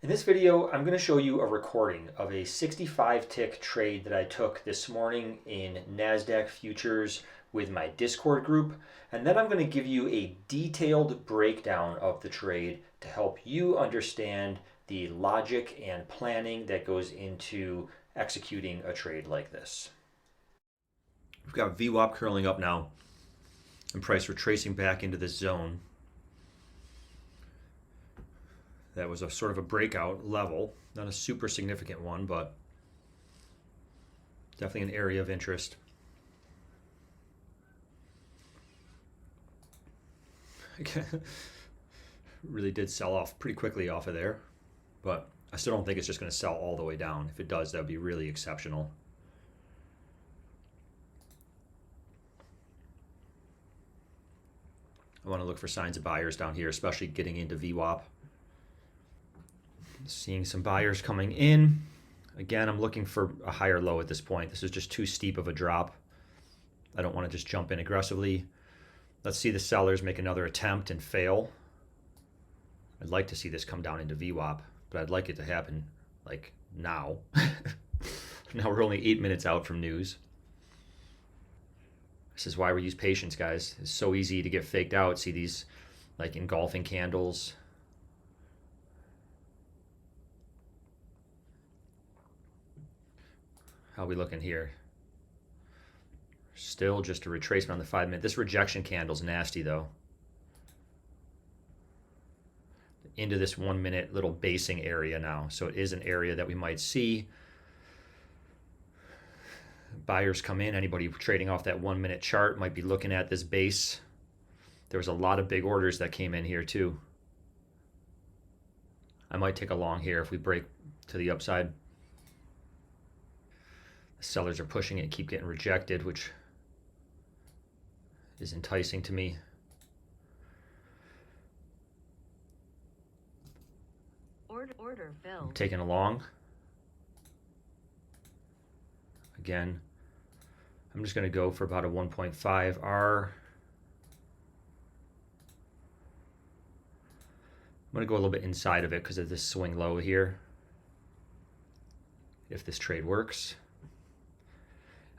In this video, I'm going to show you a recording of a 65 tick trade that I took this morning in Nasdaq futures with my Discord group. And then I'm going to give you a detailed breakdown of the trade to help you understand the logic and planning that goes into executing a trade like this. We've got VWAP curling up now and price retracing back into this zone. That was a sort of a breakout level, not a super significant one, but definitely an area of interest. Really did sell off pretty quickly off of there, but I still don't think it's just going to sell all the way down. If it does, that would be really exceptional. I want to look for signs of buyers down here, especially getting into VWAP. Seeing some buyers coming in. Again, I'm looking for a higher low at this point. This is just too steep of a drop. I don't want to just jump in aggressively. Let's see the sellers make another attempt and fail. I'd like to see this come down into VWAP, but I'd like it to happen like now. Now we're only 8 minutes out from news. This is why we use patience, guys. It's so easy to get faked out. See these like engulfing candles. How are we looking here? Still just a retracement on the 5 minute. This rejection candle's nasty though. Into this 1 minute little basing area now. So it is an area that we might see. Buyers come in. Anybody trading off that 1 minute chart might be looking at this base. There was a lot of big orders that came in here too. I might take a long here if we break to the upside. Sellers are pushing it, keep getting rejected, which is enticing to me. Order filled. I'm taking a long. Again, I'm just going to go for about a 1.5 R. I'm going to go a little bit inside of it because of this swing low here. If this trade works.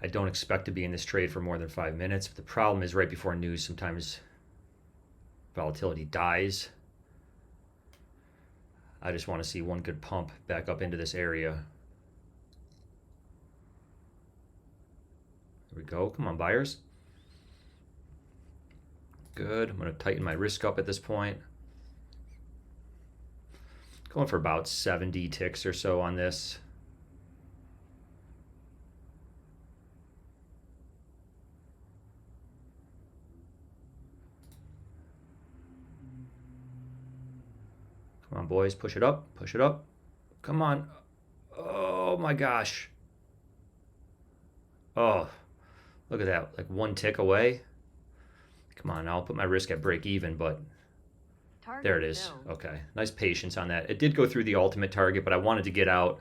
I don't expect to be in this trade for more than 5 minutes. But the problem is right before news, sometimes volatility dies. I just want to see one good pump back up into this area. There we go. Come on, buyers. Good. I'm going to tighten my risk up at this point. Going for about 70 ticks or so on this. Come on, boys, push it up, push it up. Come on. Oh my gosh. Oh, look at that, like one tick away. Come on, I'll put my risk at break even, but there it is. Okay, nice patience on that. It did go through the ultimate target, but I wanted to get out.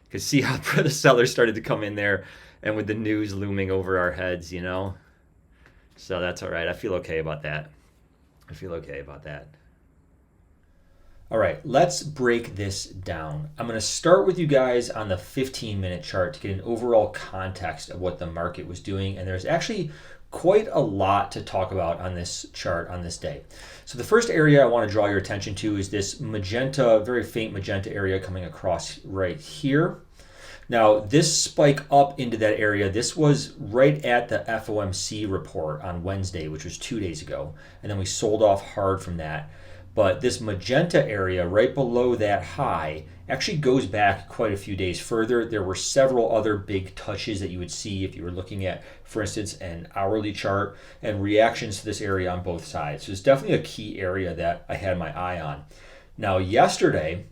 You could see how the sellers started to come in there and with the news looming over our heads, you know? So that's all right. I feel okay about that. I feel okay about that. All right, let's break this down. I'm going to start with you guys on the 15-minute chart to get an overall context of what the market was doing. And there's actually quite a lot to talk about on this chart on this day. So the first area I want to draw your attention to is this magenta, very faint magenta area coming across right here. Now, this spike up into that area, this was right at the FOMC report on Wednesday, which was 2 days ago. And then we sold off hard from that. But this magenta area right below that high actually goes back quite a few days further. There were several other big touches that you would see if you were looking at, for instance, an hourly chart and reactions to this area on both sides. So it's definitely a key area that I had my eye on. Now, yesterday,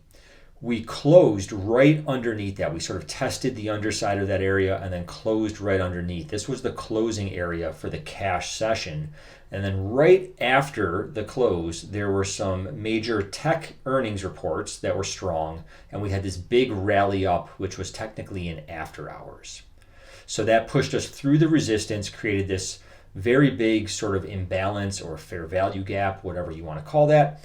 we closed right underneath that. We sort of tested the underside of that area and then closed right underneath. This was the closing area for the cash session. And then right after the close, there were some major tech earnings reports that were strong. And we had this big rally up, which was technically in after hours. So that pushed us through the resistance, created this very big sort of imbalance or fair value gap, whatever you want to call that.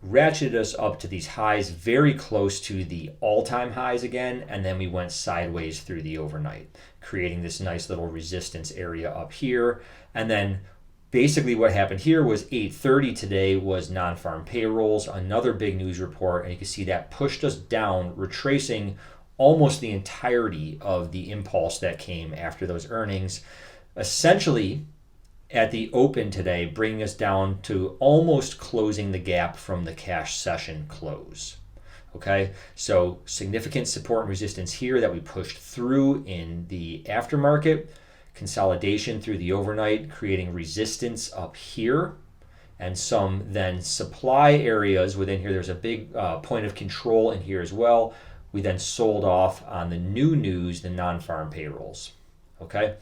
ratcheted us up to these highs very close to the all-time highs again, and then we went sideways through the overnight, creating this nice little resistance area up here. And then basically what happened here was 8:30 today was non-farm payrolls, another big news report, and you can see that pushed us down, retracing almost the entirety of the impulse that came after those earnings, essentially at the open today, bringing us down to almost closing the gap from the cash session close. Okay, so significant support and resistance here that we pushed through in the aftermarket, consolidation through the overnight, creating resistance up here, and some then supply areas within here. There's a big point of control in here as well. We then sold off on the new news, the non-farm payrolls. Okay,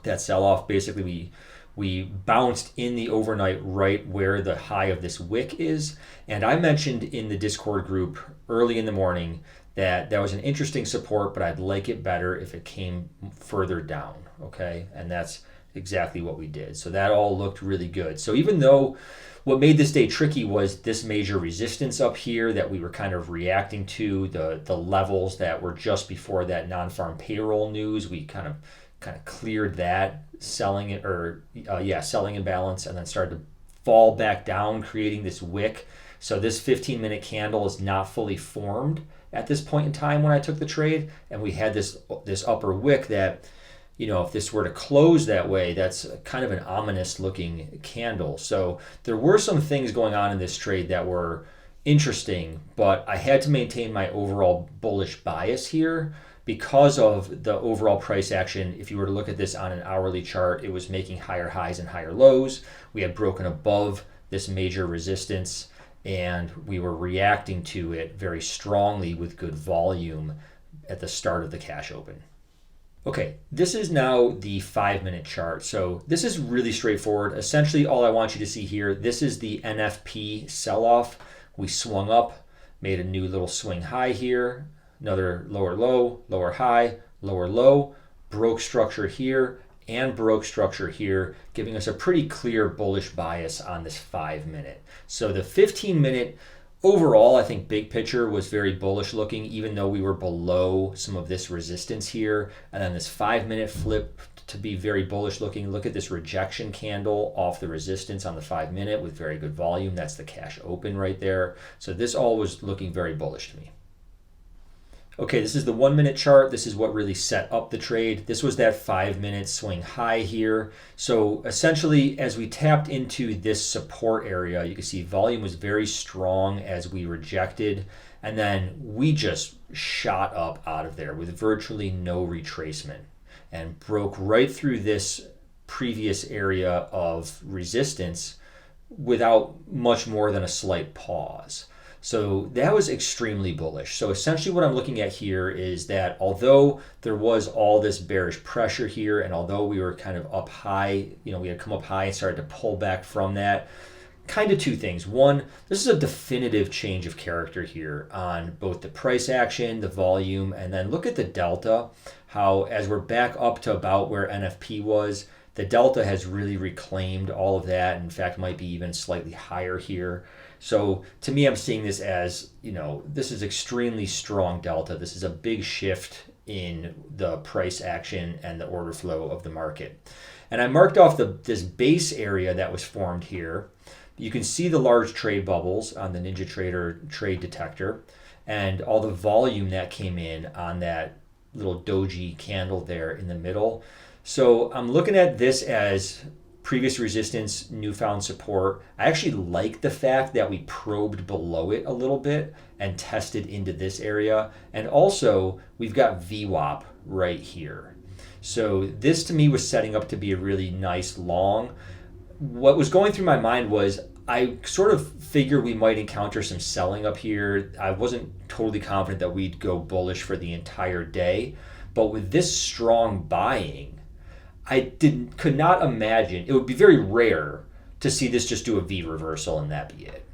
that sell-off, basically we bounced in the overnight right where the high of this wick is. And I mentioned in the Discord group early in the morning that was an interesting support, but I'd like it better if it came further down, okay? And that's exactly what we did. So that all looked really good. So even though what made this day tricky was this major resistance up here that we were kind of reacting to, the levels that were just before that non-farm payroll news, we kind of cleared that selling imbalance, and then started to fall back down, creating this wick. So this 15-minute candle is not fully formed at this point in time when I took the trade, and we had this upper wick that, if this were to close that way, that's kind of an ominous looking candle. So there were some things going on in this trade that were interesting, but I had to maintain my overall bullish bias here because of the overall price action. If you were to look at this on an hourly chart, it was making higher highs and higher lows. We had broken above this major resistance, and we were reacting to it very strongly with good volume at the start of the cash open. Okay, this is now the 5-minute chart. So this is really straightforward. Essentially, all I want you to see here, this is the NFP sell-off. We swung up, made a new little swing high here, another lower low, lower high, lower low, broke structure here, and broke structure here, giving us a pretty clear bullish bias on this 5-minute. So the 15-minute overall, I think big picture was very bullish looking, even though we were below some of this resistance here. And then this 5-minute flip to be very bullish looking. Look at this rejection candle off the resistance on the 5-minute with very good volume. That's the cash open right there. So this all was looking very bullish to me. Okay, this is the 1-minute chart. This is what really set up the trade. This was that 5-minute swing high here. So essentially, as we tapped into this support area, you can see volume was very strong as we rejected, and then we just shot up out of there with virtually no retracement and broke right through this previous area of resistance without much more than a slight pause. So that was extremely bullish. So essentially what I'm looking at here is that although there was all this bearish pressure here, and although we were kind of up high, we had come up high and started to pull back from that, kind of two things. One, this is a definitive change of character here on both the price action, the volume, and then look at the delta, how as we're back up to about where NFP was, the delta has really reclaimed all of that. In fact, might be even slightly higher here. So to me, I'm seeing this as, this is extremely strong delta. This is a big shift in the price action and the order flow of the market. And I marked off this base area that was formed here. You can see the large trade bubbles on the NinjaTrader trade detector and all the volume that came in on that little doji candle there in the middle. So I'm looking at this as previous resistance, newfound support. I actually like the fact that we probed below it a little bit and tested into this area. And also we've got VWAP right here. So this to me was setting up to be a really nice long. What was going through my mind was I sort of figured we might encounter some selling up here. I wasn't totally confident that we'd go bullish for the entire day, but with this strong buying, I could not imagine, it would be very rare to see this just do a V reversal and that be it.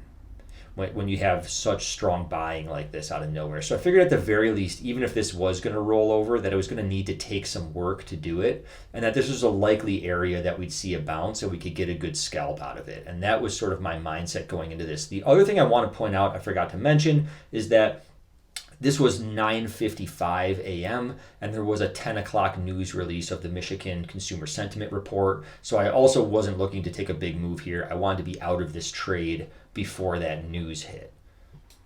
when you have such strong buying like this out of nowhere. So I figured at the very least, even if this was going to roll over, that it was going to need to take some work to do it, and that this was a likely area that we'd see a bounce and we could get a good scalp out of it. And that was sort of my mindset going into this. The other thing I want to point out, I forgot to mention, is that this was 9:55 a.m. and there was a 10 o'clock news release of the Michigan Consumer Sentiment Report. So I also wasn't looking to take a big move here. I wanted to be out of this trade before that news hit.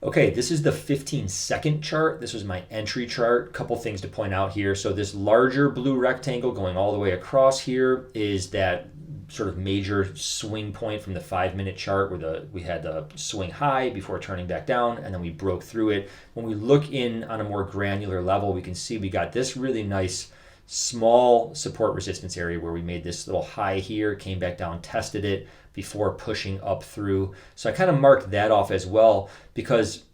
Okay, this is the 15-second chart. This was my entry chart. Couple things to point out here. So this larger blue rectangle going all the way across here is that sort of major swing point from the 5-minute chart where we had the swing high before turning back down, and then we broke through it. When we look in on a more granular level, we can see we got this really nice small support resistance area where we made this little high here, came back down, tested it before pushing up through. So I kind of marked that off as well, because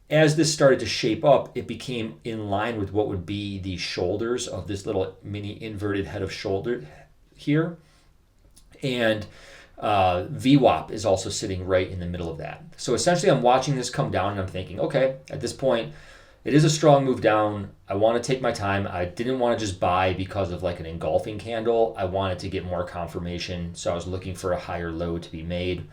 as this started to shape up, it became in line with what would be the shoulders of this little mini inverted head of shoulder here. And VWAP is also sitting right in the middle of that. So essentially I'm watching this come down and I'm thinking, okay, at this point, it is a strong move down. I want to take my time. I didn't want to just buy because of like an engulfing candle. I wanted to get more confirmation. So I was looking for a higher low to be made.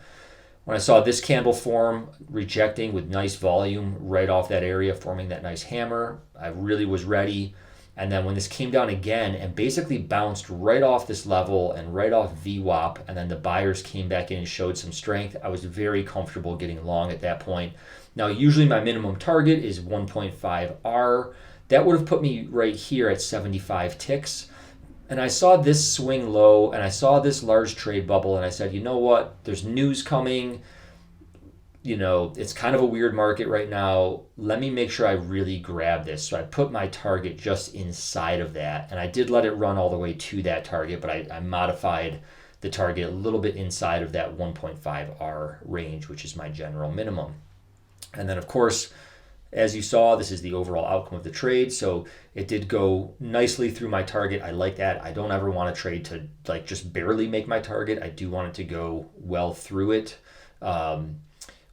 When I saw this candle form, rejecting with nice volume right off that area, forming that nice hammer, I really was ready. And then when this came down again and basically bounced right off this level and right off VWAP, and then the buyers came back in and showed some strength, I was very comfortable getting long at that point. Now, usually my minimum target is 1.5 R. That would have put me right here at 75 ticks. And I saw this swing low and I saw this large trade bubble and I said, you know what? There's news coming. You know, it's kind of a weird market right now. Let me make sure I really grab this. So I put my target just inside of that. And I did let it run all the way to that target, but I modified the target a little bit inside of that 1.5 R range, which is my general minimum. And then, of course, as you saw, this is the overall outcome of the trade. So it did go nicely through my target. I like that. I don't ever want a trade to like just barely make my target. I do want it to go well through it.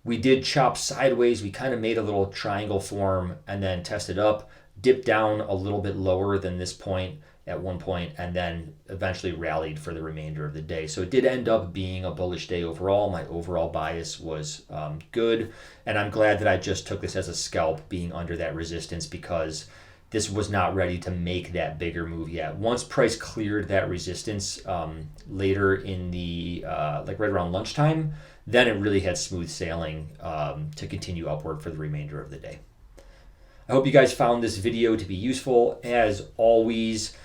We did chop sideways. We kind of made a little triangle form and then tested up, dipped down a little bit lower than this point at one point, and then eventually rallied for the remainder of the day. So it did end up being a bullish day overall. My overall bias was good, and I'm glad that I just took this as a scalp being under that resistance, because this was not ready to make that bigger move yet. Once price cleared that resistance later in the, like right around lunchtime, then it really had smooth sailing to continue upward for the remainder of the day. I hope you guys found this video to be useful. As always,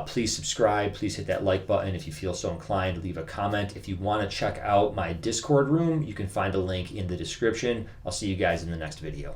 please subscribe. Please hit that like button if you feel so inclined. Leave a comment. If you want to check out my Discord room, you can find a link in the description. I'll see you guys in the next video.